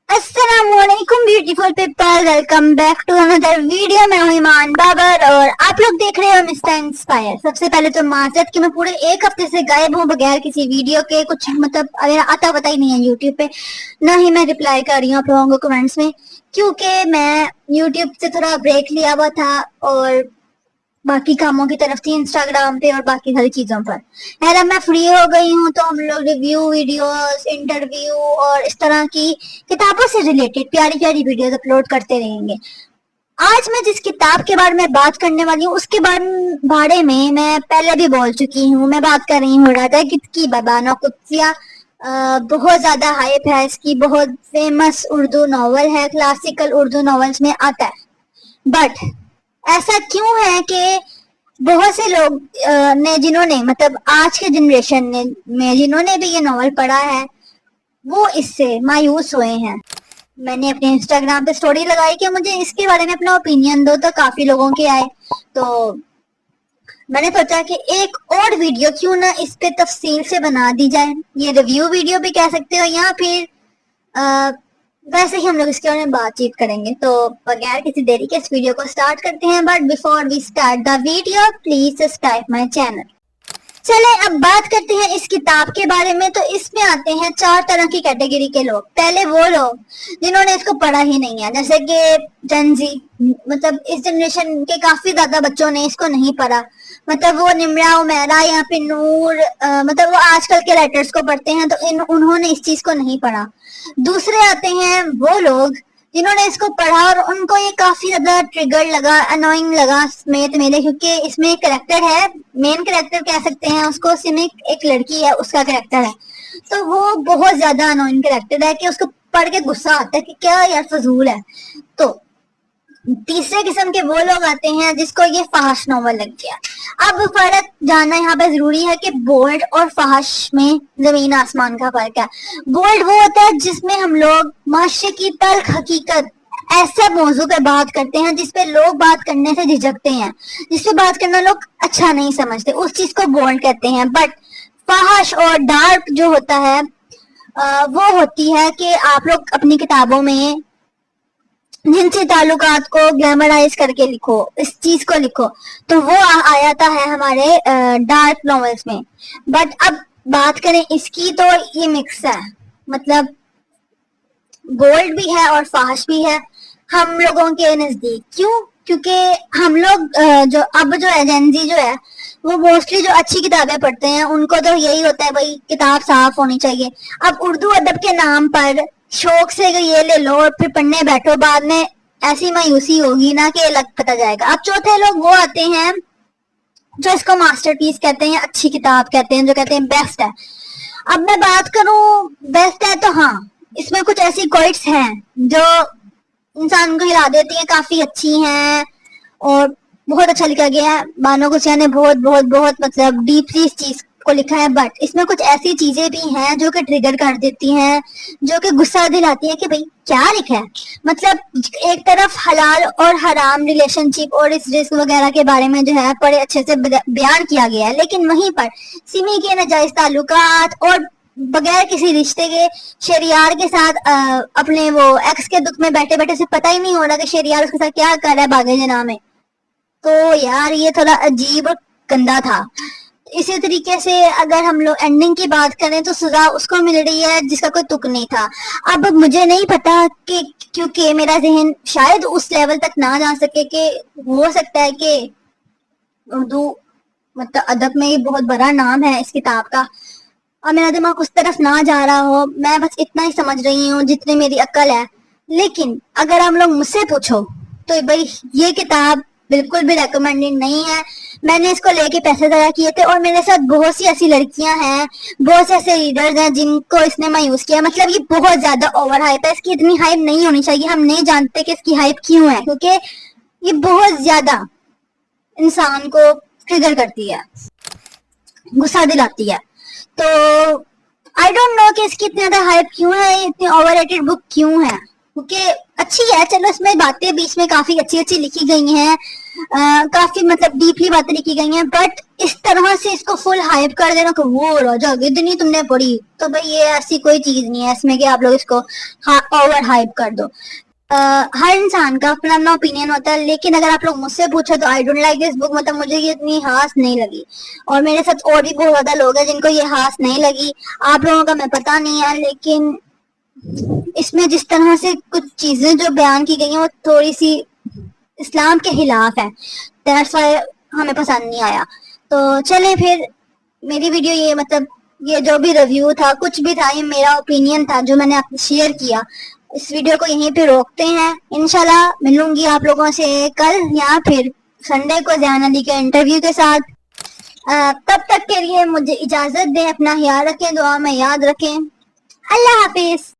अस्सलामुअलैकुम beautiful people, welcome back to another video. मैं हूं ईमान बाबर और आप लोग देख रहे हो मिस्टर इंस्पायर। सबसे पहले तो माजरत कि मैं पूरे एक हफ्ते से गायब हूं बगैर किसी वीडियो के। कुछ मतलब अगर आता पता ही नहीं है यूट्यूब पे, ना ही मैं रिप्लाई कर रही हूँ आप लोगों को कमेंट्स में, क्योंकि मैं यूट्यूब से थोड़ा ब्रेक लिया हुआ था और बाकी कामों की तरफ थी, इंस्टाग्राम पे और बाकी सारी चीजों पर। यार अब मैं फ्री हो गई हूँ तो हम लोग रिव्यू वीडियोस, इंटरव्यू और इस तरह की किताबों से रिलेटेड प्यारी प्यारी वीडियोस अपलोड करते रहेंगे। आज मैं जिस किताब के बारे में बात करने वाली हूँ उसके बारे में मैं पहले भी बोल चुकी हूँ। मैं बात कर रही हूँ राजा की बबानो कुत्सिया। बहुत ज्यादा हाइप है इसकी, बहुत फेमस उर्दू नॉवल है, क्लासिकल उर्दू नॉवेल्स में आता है। बट ऐसा क्यों है कि बहुत से लोग ने जिन्होंने मतलब आज के जनरेशन में जिन्होंने भी ये नॉवल पढ़ा है वो इससे मायूस हुए हैं। मैंने अपने इंस्टाग्राम पे स्टोरी लगाई कि मुझे इसके बारे में अपना ओपिनियन दो, तो काफी लोगों के आए। तो मैंने सोचा कि एक और वीडियो क्यों ना इस पे तफसील से बना दी जाए। ये रिव्यू वीडियो भी कह सकते हो या फिर वैसे ही हम लोग इसके बारे में बातचीत करेंगे। तो बगैर किसी देरी के इस वीडियो को स्टार्ट करते हैं। But before we start the video please subscribe my channel. चले अब बात करते हैं इस किताब के बारे में। तो इसमें आते हैं चार तरह की कैटेगरी के लोग। पहले वो लोग जिन्होंने इसको पढ़ा ही नहीं है, जैसे कि जनजी, मतलब इस जनरेशन के काफी ज्यादा बच्चों ने इसको नहीं पढ़ा। मतलब वो निम्रा उमेरा या फिर नूर मतलब वो आजकल के राइटर्स को पढ़ते हैं, तो उन्होंने इस चीज को नहीं पढ़ा। दूसरे आते हैं वो लोग जिन्होंने इसको पढ़ा और उनको ये काफी ज्यादा ट्रिगर लगा, अनोइंग लगा समेत मेरे, क्योंकि इसमें एक करेक्टर है, मेन करेक्टर कह सकते हैं उसको, इसमें एक लड़की है उसका करेक्टर है, तो वो बहुत ज्यादा अनोइंग करेक्टर है कि उसको पढ़ के गुस्सा आता है कि क्या यार फजूल है। तो तीसरे किस्म के वो लोग आते हैं जिसको ये फहाश नॉवल लग गया। अब फर्क जानना यहाँ पे जरूरी है कि बोल्ड और फहाश में जमीन आसमान का फर्क है। बोल्ड वो होता है जिसमें हम लोग माशरे की तल्ख हकीकत, ऐसे मौजू पे बात करते हैं जिसपे लोग बात करने से झिझकते हैं, जिसपे बात करना लोग अच्छा नहीं समझते, उस चीज को बोल्ड कहते हैं। बट फहाश और डार्क जो होता है वो होती है कि आप लोग अपनी किताबों में जिनसे ताल्लुकात को ग्लैमराइज करके लिखो, इस चीज को लिखो, तो वो आयाता है हमारे डार्क नॉवेल्स में। बट अब बात करें इसकी तो ये मिक्स है, मतलब बोल्ड भी है और फाहश भी है हम लोगों के नजदीक। क्यों? क्योंकि हम लोग जो एजेंसी जो है वो मोस्टली जो अच्छी किताबें पढ़ते हैं उनको तो यही होता है भाई किताब साफ होनी चाहिए। अब उर्दू अदब के नाम पर शौक से ये ले लो और फिर पढ़ने बैठो, बाद में ऐसी मायूसी होगी ना कि अलग पता जाएगा। अब चौथे लोग वो आते हैं जो इसको मास्टरपीस कहते हैं, अच्छी किताब कहते हैं, जो कहते हैं बेस्ट है। अब मैं बात करूं बेस्ट है तो हाँ, इसमें कुछ ऐसी क्वाइट्स हैं जो इंसान को हिला देती हैं, काफी अच्छी हैं और बहुत अच्छा लिखा गया है। बानो कुसिया ने बहुत बहुत बहुत मतलब डीपली इस चीज को लिखा है। बट इसमें कुछ ऐसी चीजें भी हैं जो कि ट्रिगर कर देती हैं, जो कि गुस्सा दिलाती है कि भाई क्या लिखा है। मतलब एक तरफ हलाल और हराम रिलेशनशिप और इस रिस्क वगैरह के बारे में जो है बड़े अच्छे से बयान किया गया है, लेकिन वहीं पर सिमी के नाजायज ताल्लुकात और बगैर किसी रिश्ते के शेरियार के साथ अपने वो एक्स के दुख में बैठे बैठे से पता ही नहीं हो रहा कि शेरियार उसके साथ क्या कर रहा है बागे जना में। तो यार ये थोड़ा अजीब और गंदा था। इसी तरीके से अगर हम लोग एंडिंग की बात करें तो सजा उसको मिल रही है जिसका कोई तुक नहीं था। अब मुझे नहीं पता कि क्योंकि मेरा जहन शायद उस लेवल तक ना जा सके, कि हो सकता है कि उर्दू मतलब अदब में ये बहुत बड़ा नाम है इस किताब का और मेरा दिमाग उस तरफ ना जा रहा हो। मैं बस इतना ही समझ रही हूँ जितनी मेरी अक्ल है। लेकिन अगर हम लोग मुझसे पूछो तो भाई ये किताब बिल्कुल भी रेकमेंडेड नहीं है। मैंने इसको लेके पैसे ज़ाया किए थे और मेरे साथ बहुत सी ऐसी लड़कियां हैं, बहुत से ऐसे रीडर्स हैं जिनको इसने मायूस किया। मतलब ये बहुत ज्यादा ओवर हाइप है, इसकी इतनी हाइप नहीं होनी चाहिए। हम नहीं जानते कि इसकी हाइप क्यों है, क्योंकि ये बहुत ज्यादा इंसान को ट्रिगर करती है, गुस्सा दिलाती है। तो आई डोंट नो कि इसकी इतनी ज्यादा हाइप क्यों है, इतनी ओवररेटेड बुक क्यों है। کیونکہ اچھی ہے, چلو اس میں باتیں بیچ میں کافی اچھی اچھی لکھی گئی ہیں, کافی مطلب ڈیپلی باتیں لکھی گئی ہیں, بٹ اس طرح سے اس کو فل ہائپ کر دینا کہ وہ راجا اتنی تم نے پڑھی, تو بھائی یہ ایسی کوئی چیز نہیں ہے اس میں کہ آپ لوگ اس کو اوور ہائپ کر دو. ہر انسان کا اپنا اپنا اوپینین ہوتا ہے, لیکن اگر آپ لوگ مجھ سے پوچھو تو آئی ڈونٹ لائک دس بک, مطلب مجھے یہ اتنی خاص نہیں لگی, اور میرے ساتھ اور بھی بہت زیادہ لوگ ہیں جن کو یہ خاص نہیں لگی. آپ لوگوں کا میں پتا نہیں ہے, لیکن اس میں جس طرح سے کچھ چیزیں جو بیان کی گئی ہیں وہ تھوڑی سی اسلام کے خلاف ہے, دیٹس وائی ہمیں پسند نہیں آیا. تو چلیں پھر, میری ویڈیو یہ مطلب یہ جو بھی ریویو تھا کچھ بھی تھا, یہ میرا اوپینین تھا جو میں نے آپ سے شیئر کیا. اس ویڈیو کو یہیں پہ روکتے ہیں, انشاءاللہ ملوں گی آپ لوگوں سے کل یا پھر سنڈے کو زیان علی کے انٹرویو کے ساتھ. تب تک کے لیے مجھے اجازت دیں, اپنا خیال رکھیں, دعا میں یاد رکھیں, اللہ حافظ.